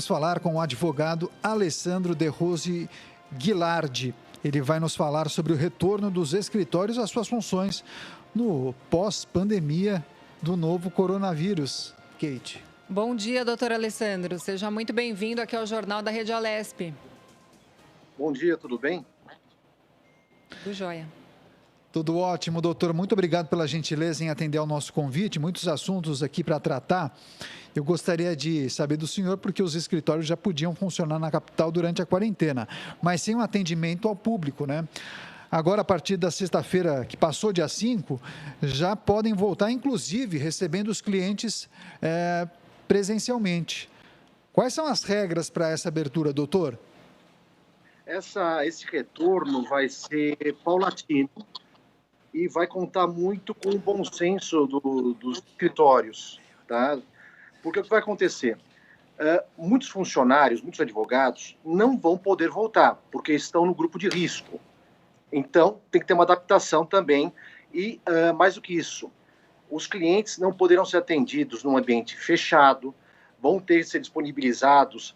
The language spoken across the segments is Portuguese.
Vamos falar com o advogado Alessandro De Rose Guilardi. Ele vai nos falar sobre o retorno dos escritórios às suas funções no pós-pandemia do novo coronavírus. Kate. Bom dia, doutor Alessandro. Seja muito bem-vindo aqui ao Jornal da Rede Alesp. Bom dia, tudo bem? Tudo jóia. Tudo ótimo, doutor. Muito obrigado pela gentileza em atender ao nosso convite. Muitos assuntos aqui para tratar. Eu gostaria de saber do senhor, porque os escritórios já podiam funcionar na capital durante a quarentena, mas sem um atendimento ao público, né? Agora, a partir da sexta-feira, que passou dia 5, já podem voltar, inclusive, recebendo os clientes presencialmente. Quais são as regras para essa abertura, doutor? Esse retorno vai ser paulatino e vai contar muito com o bom senso dos escritórios, tá? Porque o que vai acontecer? Muitos funcionários, muitos advogados não vão poder voltar, porque estão no grupo de risco. Então, tem que ter uma adaptação também. E, mais do que isso, os clientes não poderão ser atendidos num ambiente fechado, vão ter que ser disponibilizados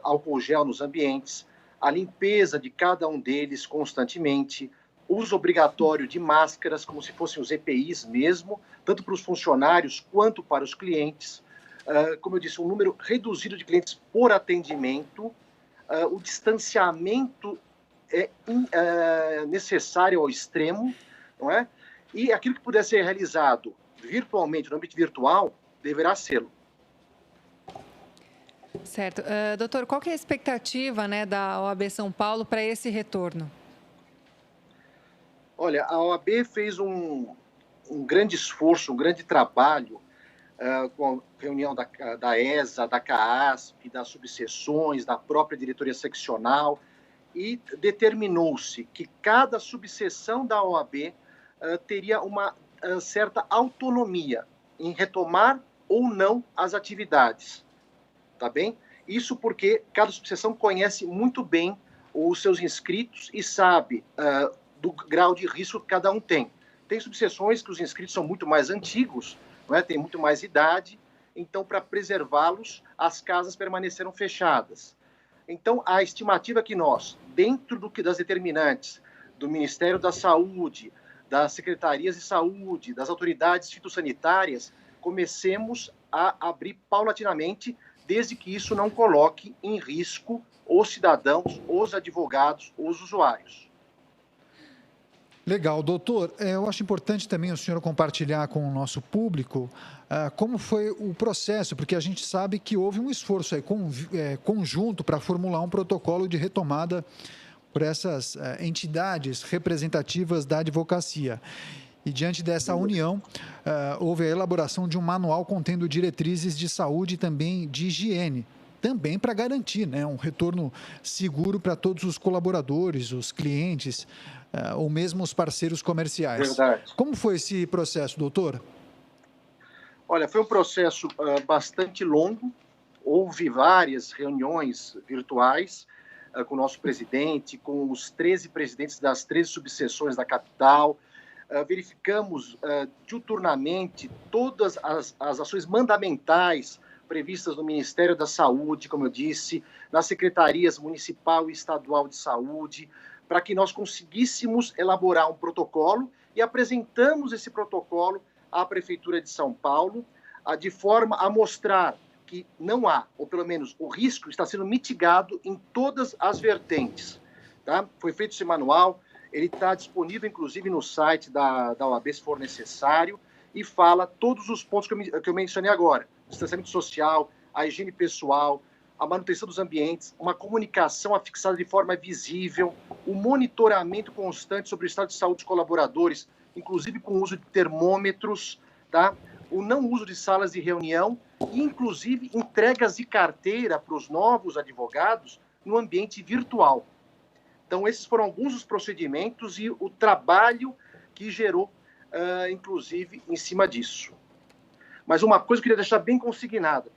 álcool gel nos ambientes, a limpeza de cada um deles constantemente, uso obrigatório de máscaras, como se fossem os EPIs mesmo, tanto para os funcionários quanto para os clientes. Como eu disse, um número reduzido de clientes por atendimento, o distanciamento é necessário ao extremo, não é? E aquilo que puder ser realizado virtualmente, no âmbito virtual, deverá ser. Certo. Doutor, qual que é a expectativa, né, da OAB São Paulo para esse retorno? Olha, a OAB fez um grande esforço, um grande trabalho com a reunião da ESA, da CAASP, das subseções, da própria diretoria seccional, e determinou-se que cada subseção da OAB teria uma certa autonomia em retomar ou não as atividades. Tá bem? Isso porque cada subseção conhece muito bem os seus inscritos e sabe do grau de risco que cada um tem. Tem subseções que os inscritos são muito mais antigos, não é? Tem muito mais idade, então, para preservá-los, as casas permaneceram fechadas. Então, a estimativa é que nós, dentro das determinantes do Ministério da Saúde, das secretarias de saúde, das autoridades fitossanitárias, comecemos a abrir paulatinamente, desde que isso não coloque em risco os cidadãos, os advogados, os usuários. Legal, doutor. Eu acho importante também o senhor compartilhar com o nosso público como foi o processo, porque a gente sabe que houve um esforço aí, conjunto para formular um protocolo de retomada por essas entidades representativas da advocacia. E diante dessa união, houve a elaboração de um manual contendo diretrizes de saúde e também de higiene, também para garantir, né, um retorno seguro para todos os colaboradores, os clientes, ou mesmo os parceiros comerciais. Verdade. Como foi esse processo, doutor? Olha, foi um processo bastante longo, houve várias reuniões virtuais com o nosso presidente, com os 13 presidentes das 13 subseções da capital. Verificamos diuturnamente todas as ações mandamentais previstas no Ministério da Saúde, como eu disse, nas secretarias municipal e estadual de saúde, para que nós conseguíssemos elaborar um protocolo e apresentamos esse protocolo à Prefeitura de São Paulo, de forma a mostrar que não há, ou pelo menos o risco está sendo mitigado em todas as vertentes. Tá? Foi feito esse manual, ele está disponível, inclusive, no site da OAB, se for necessário, e fala todos os pontos que eu mencionei agora. O distanciamento social, a higiene pessoal, a manutenção dos ambientes, uma comunicação afixada de forma visível, o monitoramento constante sobre o estado de saúde dos colaboradores, inclusive com o uso de termômetros, tá? O não uso de salas de reunião e, inclusive, entregas de carteira para os novos advogados no ambiente virtual. Então, esses foram alguns dos procedimentos e o trabalho que gerou, inclusive, em cima disso. Mas uma coisa que eu queria deixar bem consignada.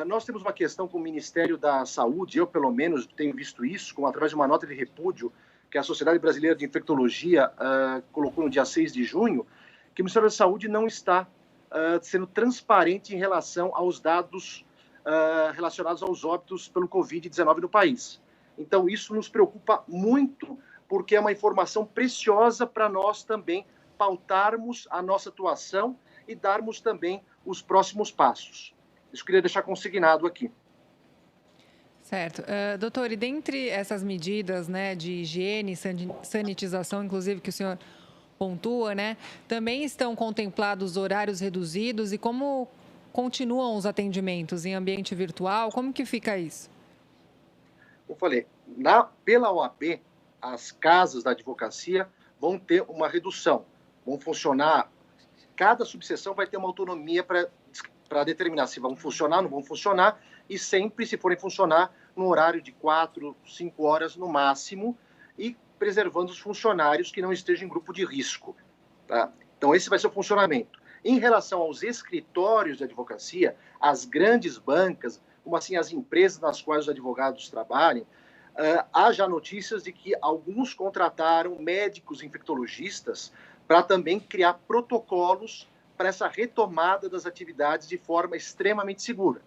Nós temos uma questão com o Ministério da Saúde, eu, pelo menos, tenho visto isso, através de uma nota de repúdio que a Sociedade Brasileira de Infectologia colocou no dia 6 de junho, que o Ministério da Saúde não está sendo transparente em relação aos dados relacionados aos óbitos pelo Covid-19 no país. Então, isso nos preocupa muito, porque é uma informação preciosa para nós também pautarmos a nossa atuação e darmos também os próximos passos. Isso eu queria deixar consignado aqui. Certo. Doutor, e dentre essas medidas, né, de higiene, sanitização, inclusive, que o senhor pontua, né, também estão contemplados horários reduzidos e como continuam os atendimentos em ambiente virtual? Como que fica isso? Como eu falei, pela OAB, as casas da advocacia vão ter uma redução, vão funcionar, cada subseção vai ter uma autonomia para determinar se vão funcionar ou não vão funcionar, e sempre, se forem funcionar, no horário de 4, 5 horas no máximo, e preservando os funcionários que não estejam em grupo de risco. Tá? Então, esse vai ser o funcionamento. Em relação aos escritórios de advocacia, as grandes bancas, como assim as empresas nas quais os advogados trabalham, há já notícias de que alguns contrataram médicos infectologistas para também criar protocolos para essa retomada das atividades de forma extremamente segura.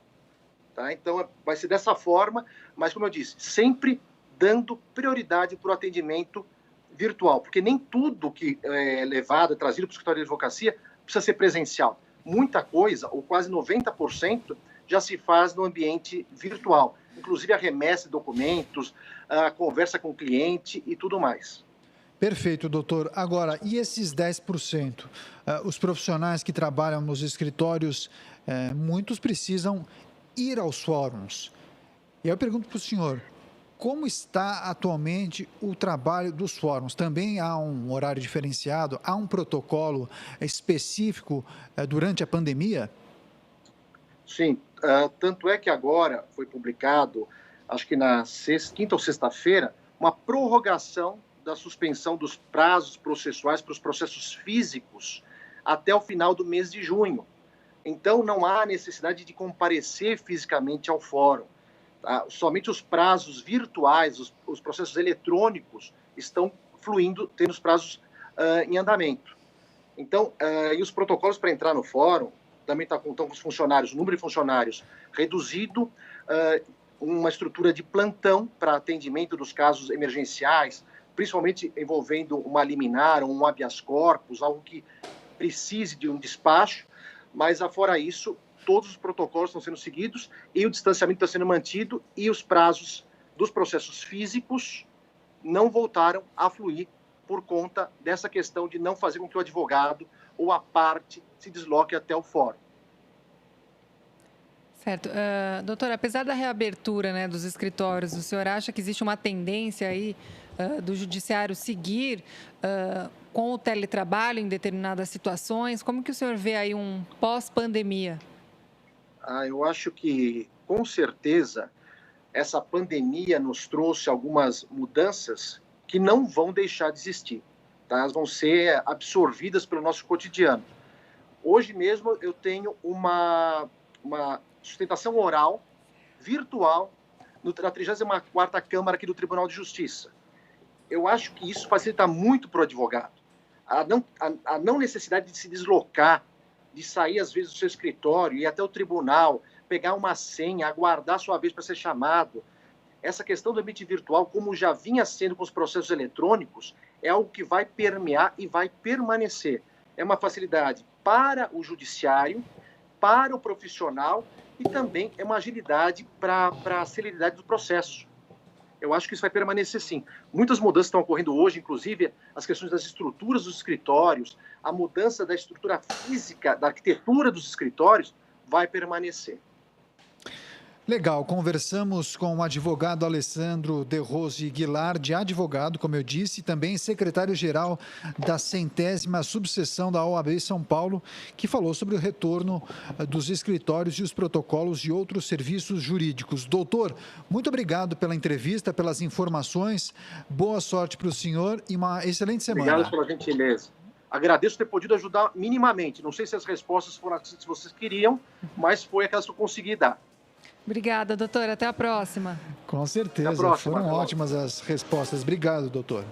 Tá? Então, vai ser dessa forma, mas, como eu disse, sempre dando prioridade para o atendimento virtual, porque nem tudo que é levado, é trazido para o escritório de advocacia, precisa ser presencial. Muita coisa, ou quase 90%, já se faz no ambiente virtual, inclusive a remessa de documentos, a conversa com o cliente e tudo mais. Perfeito, doutor. Agora, e esses 10%? Os profissionais que trabalham nos escritórios, muitos precisam ir aos fóruns. E eu pergunto para o senhor, como está atualmente o trabalho dos fóruns? Também há um horário diferenciado? Há um protocolo específico durante a pandemia? Sim, tanto é que agora foi publicado, acho que na quinta ou sexta-feira, uma prorrogação da suspensão dos prazos processuais para os processos físicos até o final do mês de junho. Então, não há necessidade de comparecer fisicamente ao fórum. Tá? Somente os prazos virtuais, os processos eletrônicos estão fluindo, tendo os prazos em andamento. Então, e os protocolos para entrar no fórum também estão com os funcionários, o número de funcionários reduzido, uma estrutura de plantão para atendimento dos casos emergenciais, principalmente envolvendo uma liminar ou um habeas corpus, algo que precise de um despacho, mas, afora isso, todos os protocolos estão sendo seguidos e o distanciamento está sendo mantido e os prazos dos processos físicos não voltaram a fluir por conta dessa questão de não fazer com que o advogado ou a parte se desloque até o fórum. Certo. Doutora, apesar da reabertura, né, dos escritórios, o senhor acha que existe uma tendência aí do judiciário seguir com o teletrabalho em determinadas situações? Como que o senhor vê aí um pós-pandemia? Eu acho que, com certeza, essa pandemia nos trouxe algumas mudanças que não vão deixar de existir. Tá? Elas vão ser absorvidas pelo nosso cotidiano. Hoje mesmo eu tenho uma sustentação oral virtual na 34ª Câmara aqui do Tribunal de Justiça. Eu acho que isso facilita muito para o advogado. A não necessidade de se deslocar, de sair às vezes do seu escritório, ir até o tribunal, pegar uma senha, aguardar sua vez para ser chamado. Essa questão do ambiente virtual, como já vinha sendo com os processos eletrônicos, é algo que vai permear e vai permanecer. É uma facilidade para o judiciário, para o profissional e também é uma agilidade para a celeridade do processo. Eu acho que isso vai permanecer sim. Muitas mudanças estão ocorrendo hoje, inclusive as questões das estruturas dos escritórios, a mudança da estrutura física, da arquitetura dos escritórios, vai permanecer. Legal, conversamos com o advogado Alessandro De Rose Guilardi, advogado, como eu disse, e também secretário-geral da 100ª subseção da OAB São Paulo, que falou sobre o retorno dos escritórios e os protocolos de outros serviços jurídicos. Doutor, muito obrigado pela entrevista, pelas informações, boa sorte para o senhor e uma excelente semana. Obrigado pela gentileza. Agradeço ter podido ajudar minimamente. Não sei se as respostas foram as que vocês queriam, mas foi aquelas que eu consegui dar. Obrigada, doutora. Até a próxima. Com certeza, foram ótimas as respostas. Obrigado, doutor.